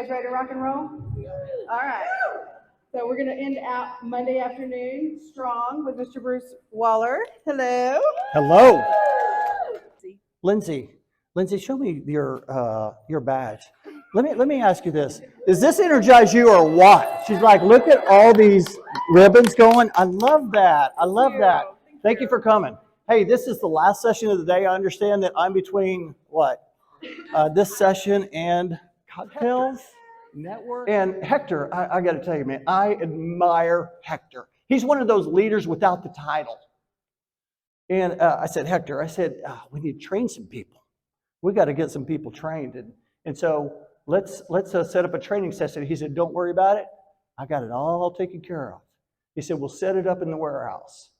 guys ready to rock and roll? All right. So we're going to end out Monday afternoon strong with Mr. Bruce Waller. Hello. Hello. Lindsay, show me your badge. Let me ask you this. Does this energize you or what? She's like, look at all these ribbons going. I love that. I love that. Thank you for coming. Hey, this is the last session of the day. I understand that I'm between this session and cocktails, network. And Hector, I got to tell you, man, I admire Hector. He's one of those leaders without the title. And I said, Hector, we need to train some people. We got to get some people trained. And so let's set up a training session. He said, don't worry about it. I got it all taken care of. He said, we'll set it up in the warehouse.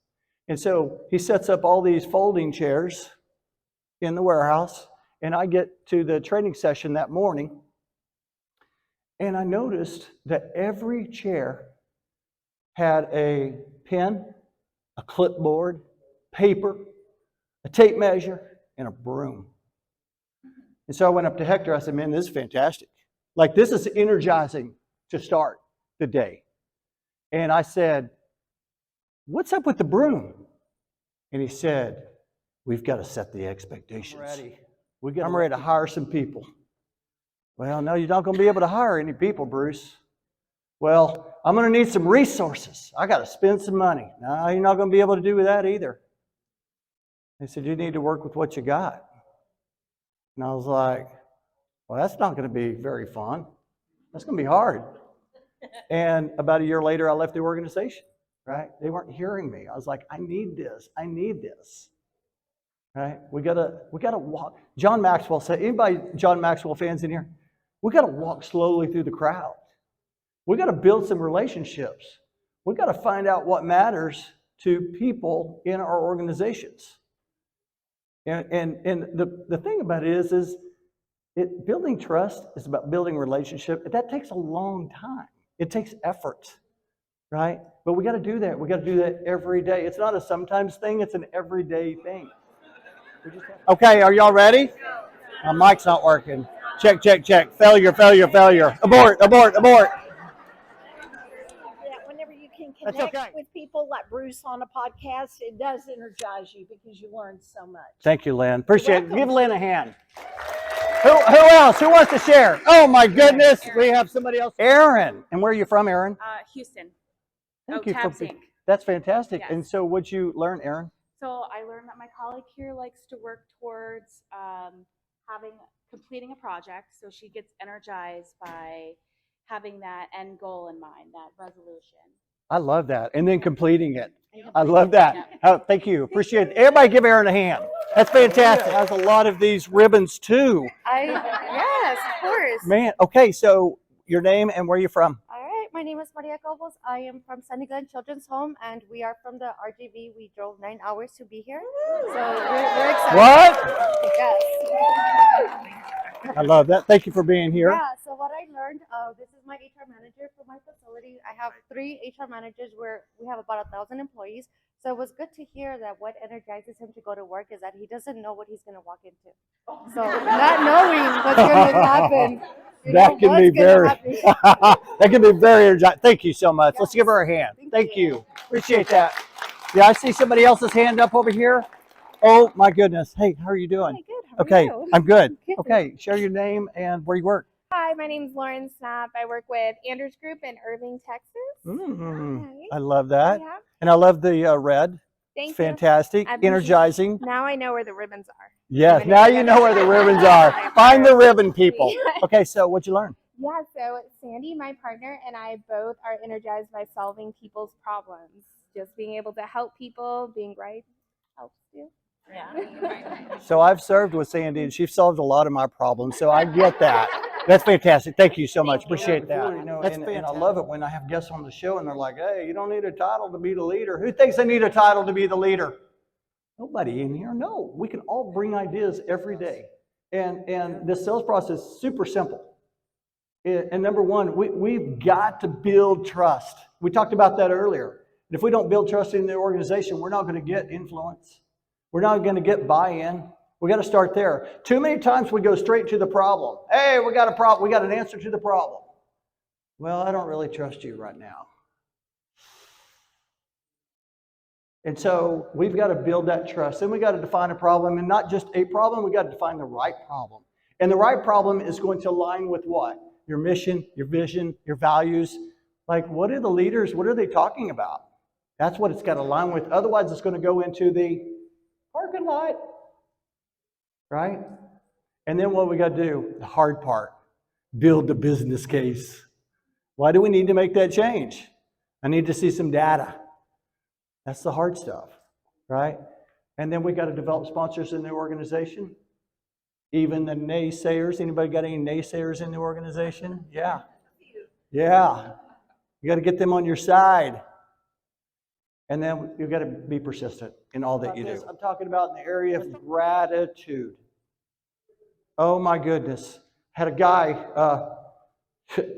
And so he sets up all these folding chairs in the warehouse. And I get to the training session that morning. And I noticed that every chair had a pen, a clipboard, paper, a tape measure, and a broom. And so I went up to Hector. I said, man, this is fantastic. Like, this is energizing to start the day. And I said, what's up with the broom? And he said, we've got to set the expectations. I'm ready to hire some people. Well, no, you're not going to be able to hire any people, Bruce. Well, I'm going to need some resources. I got to spend some money. No, you're not going to be able to do that either. He said, you need to work with what you got. And I was like, well, that's not going to be very fun. That's going to be hard. And about a year later, I left the organization, right? They weren't hearing me. I was like, I need this. Right? We gotta walk. John Maxwell said, anybody John Maxwell fans in here? We gotta walk slowly through the crowd. We gotta build some relationships. We gotta find out what matters to people in our organizations. And the thing about it is building trust is about building relationship. That takes a long time. It takes effort, right? But we got to do that. We got to do that every day. It's not a sometimes thing. It's an everyday thing. Okay, are y'all ready? My mic's not working. Check. Failure. Abort. Whenever you can connect with people like Bruce on a podcast, it does energize you because you learn so much. Thank you, Lynn. Appreciate it. Give Lynn a hand. Who else? Who wants to share? Oh my goodness, we have somebody else. Aaron. And where are you from, Aaron? Houston. Thank you Tabs Inc. That's fantastic. Yes. And so what'd you learn, Aaron? So I learned that my colleague here likes to work towards completing a project. So she gets energized by having that end goal in mind, that resolution. I love that. And then completing it. I love that. Yeah. Oh, thank you. Appreciate it. Everybody give Aaron a hand. That's fantastic. Has a lot of these ribbons too. Yes, of course. Man, okay, so your name and where you're from? All right, my name is Maria Cobos. I am from Sunny Glen Children's Home, and we are from the RGV. We drove 9 hours to be here, so we're excited. What? Yes. I love that. Thank you for being here. Yeah, so what I learned, this is my HR manager for my facility. I have 3 HR managers where we have about 1,000 employees. So it was good to hear that what energizes him to go to work is that he doesn't know what he's going to walk into. So not knowing what's going to happen. That can be very energizing. Thank you so much. Yes. Let's give her a hand. Thank you. Appreciate that. Yeah, I see somebody else's hand up over here. Oh my goodness. Hey, how are you doing? Hi, good. Okay, you? I'm good. Okay, share your name and where you work. Hi, my name is Lauren Snap. I work with Anders Group in Irving, Texas. I love that. Yeah. And I love the red. Thank Fantastic, energizing. Now I know where the ribbons are. Yes, now you know where the ribbons are. Find the ribbon people. Okay, so what'd you learn? Yeah, so Sandy, my partner, and I both are energized by solving people's problems. Just being able to help people, being right helps you. Yeah. So I've served with Sandy, and she's solved a lot of my problems, so I get that. That's fantastic. Thank you so much. Appreciate that. And I love it when I have guests on the show, and they're like, hey, you don't need a title to be the leader. Who thinks they need a title to be the leader? Nobody in here. No, we can all bring ideas every day. And this sales process is super simple. And number one, we've got to build trust. We talked about that earlier. And if we don't build trust in the organization, we're not going to get influence. We're not going to get buy-in. We got to start there. Too many times we go straight to the problem. Hey, we got a problem. We got an answer to the problem. Well, I don't really trust you right now. And so we've got to build that trust. Then we got to define a problem, and not just a problem, we got to define the right problem. And the right problem is going to align with what? Your mission, your vision, your values. Like, what are the leaders, what are they talking about? That's what it's got to align with. Otherwise, it's going to go into the parking lot, right? And then what we got to do, the hard part, build the business case. Why do we need to make that change? I need to see some data. That's the hard stuff, right? And then we got to develop sponsors in the organization. Even the naysayers. Anybody got any naysayers in the organization? Yeah. Yeah. You got to get them on your side. And then you've got to be persistent in all that you do. I'm talking about in the area of gratitude. Oh my goodness. Had a guy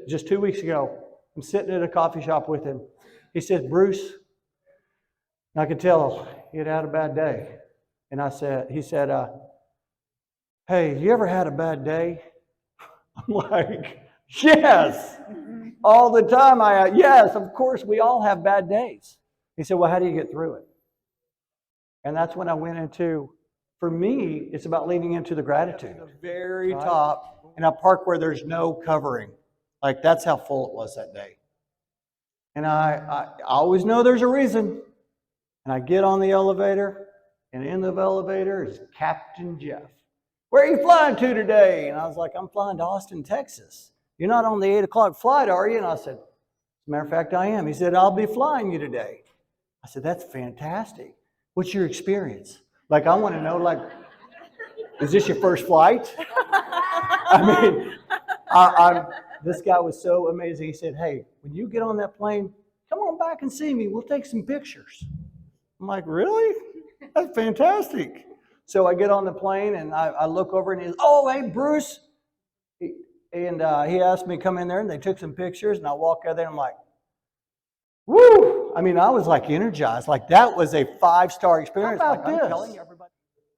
just 2 weeks ago. I'm sitting at a coffee shop with him. He said, Bruce, I could tell he had had a bad day. And he said, hey, you ever had a bad day? I'm like, yes, all the time. Yes, of course, we all have bad days. He said, well, how do you get through it? And that's when I went into, for me, it's about leaning into the gratitude. The very top, in a park where there's no covering. Like, that's how full it was that day. And I always know there's a reason. And I get on the elevator, and in the elevator is Captain Jeff. Where are you flying to today? And I was like, I'm flying to Austin, Texas. You're not on the 8 o'clock flight, are you? And I said, as a matter of fact, I am. He said, I'll be flying you today. I said, that's fantastic. What's your experience? Like, I want to know, like, is this your first flight? I mean, this guy was so amazing. He said, hey, when you get on that plane, come on back and see me. We'll take some pictures. I'm like, really? That's fantastic. So I get on the plane and I look over and he's, oh, hey, Bruce. He asked me to come in there and they took some pictures and I walk out there and I'm like, woo! I mean, I was like energized. Like, that was a 5-star experience. How about this? I'm telling everybody.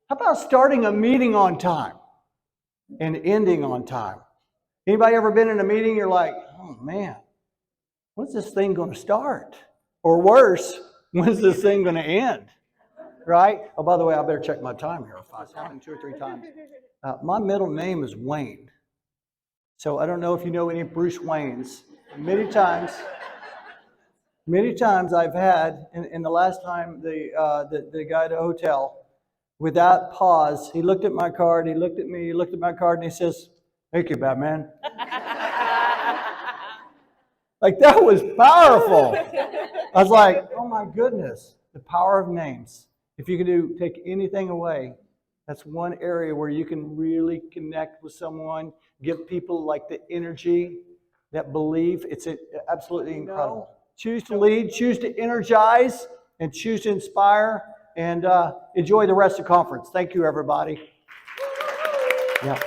How about starting a meeting on time and ending on time? Anybody ever been in a meeting, you're like, oh man, when's this thing going to start? Or worse, when's this thing going to end? Right? Oh, by the way, I better check my time here. It's happened 2 or 3 times. My middle name is Wayne. So I don't know if you know any Bruce Waynes. Many times I've had, in the last time, the guy at the hotel, without pause, he looked at my card, he looked at me, he looked at my card, and he says, thank you, Batman. Like, that was powerful. I was like, oh my goodness, the power of names. If you can take anything away, that's one area where you can really connect with someone, give people like the energy, that belief. It's absolutely incredible. Choose to lead, choose to energize, and choose to inspire, and enjoy the rest of the conference. Thank you, everybody. Yeah.